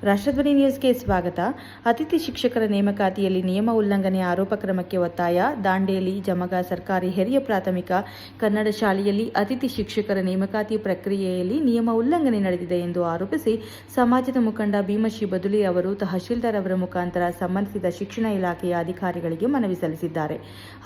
ರಾಷ್ಟ್ರಧ್ವನಿ ನ್ಯೂಸ್ಗೆ ಸ್ವಾಗತ. ಅತಿಥಿ ಶಿಕ್ಷಕರ ನೇಮಕಾತಿಯಲ್ಲಿ ನಿಯಮ ಉಲ್ಲಂಘನೆ ಆರೋಪ ಕ್ರಮಕ್ಕೆ ಒತ್ತಾಯ. ದಾಂಡೇಲಿ ಜಮಗ ಸರ್ಕಾರಿ ಹಿರಿಯ ಪ್ರಾಥಮಿಕ ಕನ್ನಡ ಶಾಲೆಯಲ್ಲಿ ಅತಿಥಿ ಶಿಕ್ಷಕರ ನೇಮಕಾತಿ ಪ್ರಕ್ರಿಯೆಯಲ್ಲಿ ನಿಯಮ ಉಲ್ಲಂಘನೆ ನಡೆದಿದೆ ಎಂದು ಆರೋಪಿಸಿ ಸಮಾಜದ ಮುಖಂಡ ಭೀಮಶ್ರೀ ಬದುಲಿ ಅವರು ತಹಶೀಲ್ದಾರ್ ಅವರ ಮುಖಾಂತರ ಸಂಬಂಧಿಸಿದ ಶಿಕ್ಷಣ ಇಲಾಖೆಯ ಅಧಿಕಾರಿಗಳಿಗೆ ಮನವಿ ಸಲ್ಲಿಸಿದ್ದಾರೆ.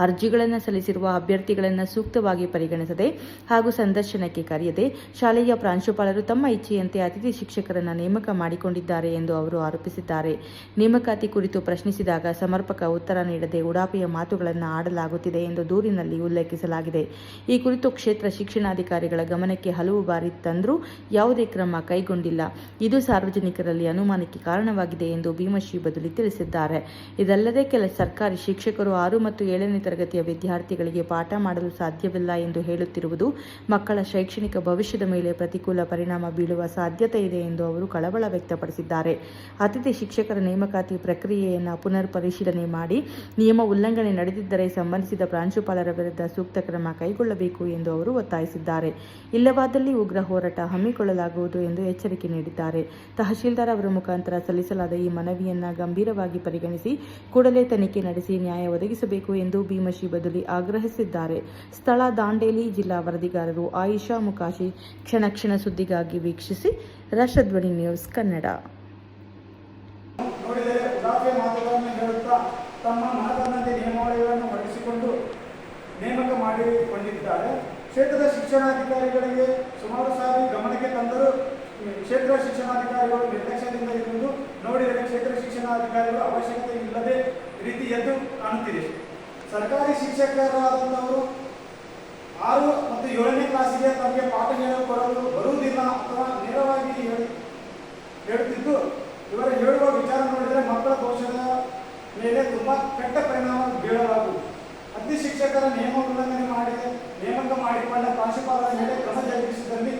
ಅರ್ಜಿಗಳನ್ನು ಸಲ್ಲಿಸಿರುವ ಅಭ್ಯರ್ಥಿಗಳನ್ನು ಸೂಕ್ತವಾಗಿ ಪರಿಗಣಿಸದೆ ಹಾಗೂ ಸಂದರ್ಶನಕ್ಕೆ ಕರೆಯದೆ ಶಾಲೆಯ ಪ್ರಾಂಶುಪಾಲರು ತಮ್ಮ ಇಚ್ಛೆಯಂತೆ ಅತಿಥಿ ಶಿಕ್ಷಕರನ್ನು ನೇಮಕ ಮಾಡಿಕೊಂಡಿದ್ದಾರೆ ಎಂದು ಅವರು ಆರೋಪಿಸಿದ್ದಾರೆ. ನೇಮಕಾತಿ ಕುರಿತು ಪ್ರಶ್ನಿಸಿದಾಗ ಸಮರ್ಪಕ ಉತ್ತರ ನೀಡದೆ ಉಡಾಫೆಯ ಮಾತುಗಳನ್ನು ಆಡಲಾಗುತ್ತಿದೆ ಎಂದು ದೂರಿನಲ್ಲಿ ಉಲ್ಲೇಖಿಸಲಾಗಿದೆ. ಈ ಕುರಿತು ಕ್ಷೇತ್ರ ಶಿಕ್ಷಣಾಧಿಕಾರಿಗಳ ಗಮನಕ್ಕೆ ಹಲವು ಬಾರಿ ತಂದರೂ ಯಾವುದೇ ಕ್ರಮ ಕೈಗೊಂಡಿಲ್ಲ. ಇದು ಸಾರ್ವಜನಿಕರಲ್ಲಿ ಅನುಮಾನಕ್ಕೆ ಕಾರಣವಾಗಿದೆ ಎಂದು ಭೀಮಶ್ರೀ ಬದುಲಿ ತಿಳಿಸಿದ್ದಾರೆ. ಇದಲ್ಲದೆ ಕೆಲ ಸರ್ಕಾರಿ ಶಿಕ್ಷಕರು 6 ಮತ್ತು 7ನೇ ತರಗತಿಯ ವಿದ್ಯಾರ್ಥಿಗಳಿಗೆ ಪಾಠ ಮಾಡಲು ಸಾಧ್ಯವಿಲ್ಲ ಎಂದು ಹೇಳುತ್ತಿರುವುದು ಮಕ್ಕಳ ಶೈಕ್ಷಣಿಕ ಭವಿಷ್ಯದ ಮೇಲೆ ಪ್ರತಿಕೂಲ ಪರಿಣಾಮ ಬೀಳುವ ಸಾಧ್ಯತೆ ಇದೆ ಎಂದು ಅವರು ಕಳವಳ ವ್ಯಕ್ತಪಡಿಸಿದ್ದಾರೆ. ಅತಿಥಿ ಶಿಕ್ಷಕರ ನೇಮಕಾತಿ ಪ್ರಕ್ರಿಯೆಯನ್ನು ಪುನರ್ ಪರಿಶೀಲನೆ ಮಾಡಿ ನಿಯಮ ಉಲ್ಲಂಘನೆ ನಡೆದಿದ್ದರೆ ಸಂಬಂಧಿಸಿದ ಪ್ರಾಂಶುಪಾಲರ ವಿರುದ್ಧ ಸೂಕ್ತ ಕ್ರಮ ಕೈಗೊಳ್ಳಬೇಕು ಎಂದು ಅವರು ಒತ್ತಾಯಿಸಿದ್ದಾರೆ. ಇಲ್ಲವಾದಲ್ಲಿ ಉಗ್ರ ಹೋರಾಟ ಹಮ್ಮಿಕೊಳ್ಳಲಾಗುವುದು ಎಂದು ಎಚ್ಚರಿಕೆ ನೀಡಿದ್ದಾರೆ. ತಹಶೀಲ್ದಾರ್ ಅವರ ಮುಖಾಂತರ ಸಲ್ಲಿಸಲಾದ ಈ ಮನವಿಯನ್ನು ಗಂಭೀರವಾಗಿ ಪರಿಗಣಿಸಿ ಕೂಡಲೇ ತನಿಖೆ ನಡೆಸಿ ನ್ಯಾಯ ಒದಗಿಸಬೇಕು ಎಂದು ಭೀಮಶ್ರೀ ಬದುಲಿ ಆಗ್ರಹಿಸಿದ್ದಾರೆ. ಸ್ಥಳ ದಾಂಡೇಲಿ. ಜಿಲ್ಲಾ ವರದಿಗಾರರು ಆಯಿಷಾ ಮುಕಾಶಿ. ಕ್ಷಣ ಸುದ್ದಿಗಾಗಿ ವೀಕ್ಷಿಸಿ ರಾಷ್ಟ್ರಧ್ವನಿ ನ್ಯೂಸ್ ಕನ್ನಡ. ನೋಡಿದರೆ ಉಡಾಫೆ ಮಾತುಗಳನ್ನು ಹೇಳುತ್ತಾ ತಮ್ಮ ಮನದಂತೆ ನಿಯಮಾವಳಿಗಳನ್ನು ಹೊರಡಿಸಿಕೊಂಡು ನೇಮಕ ಮಾಡಿಕೊಂಡಿದ್ದಾರೆ. ಕ್ಷೇತ್ರದ ಶಿಕ್ಷಣಾಧಿಕಾರಿಗಳಿಗೆ ಸುಮಾರು ಸಾರಿ ಗಮನಕ್ಕೆ ತಂದರೂ ಕ್ಷೇತ್ರ ಶಿಕ್ಷಣಾಧಿಕಾರಿಗಳು ನಿರ್ಲಕ್ಷ್ಯದಿಂದ ಇರುವುದು ನೋಡಿದರೆ ಕ್ಷೇತ್ರ ಶಿಕ್ಷಣಾಧಿಕಾರಿಗಳು ಅವಶ್ಯಕತೆ ಇಲ್ಲದೆ ರೀತಿ ಎದ್ದು ಕಾಣುತ್ತಿದೆ. ಸರ್ಕಾರಿ ಶಿಕ್ಷಕರಾದಂಥವರು 6 ಮತ್ತು 7ನೇ ಕ್ಲಾಸಿಗೆ ತಮಗೆ ಪಾಠ ಹೇಳಿಕೊಡಲು ಬರುವುದಿಲ್ಲ ಅಥವಾ ನೇರವಾಗಿ ಹೇಳುತ್ತಿದ್ದು ಇವರ ಹೇಳುವ ವಿಚಾರ ನೋಡಿದರೆ ಮಕ್ಕಳ ಭವಿಷ್ಯದ ಮೇಲೆ ತುಂಬಾ ಕೆಟ್ಟ ಪರಿಣಾಮ ಬೀಳಲಾಗುವುದು. ಅತಿಥಿ ಶಿಕ್ಷಕರ ನಿಯಮ ಉಲ್ಲಂಘನೆ ನೇಮಕ ಮಾಡಿಕೊಂಡ ಪ್ರಾಂಶುಪಾಲರ ಮೇಲೆ ಕ್ರಮ ಜರುಗಿಸಿದಲ್ಲಿ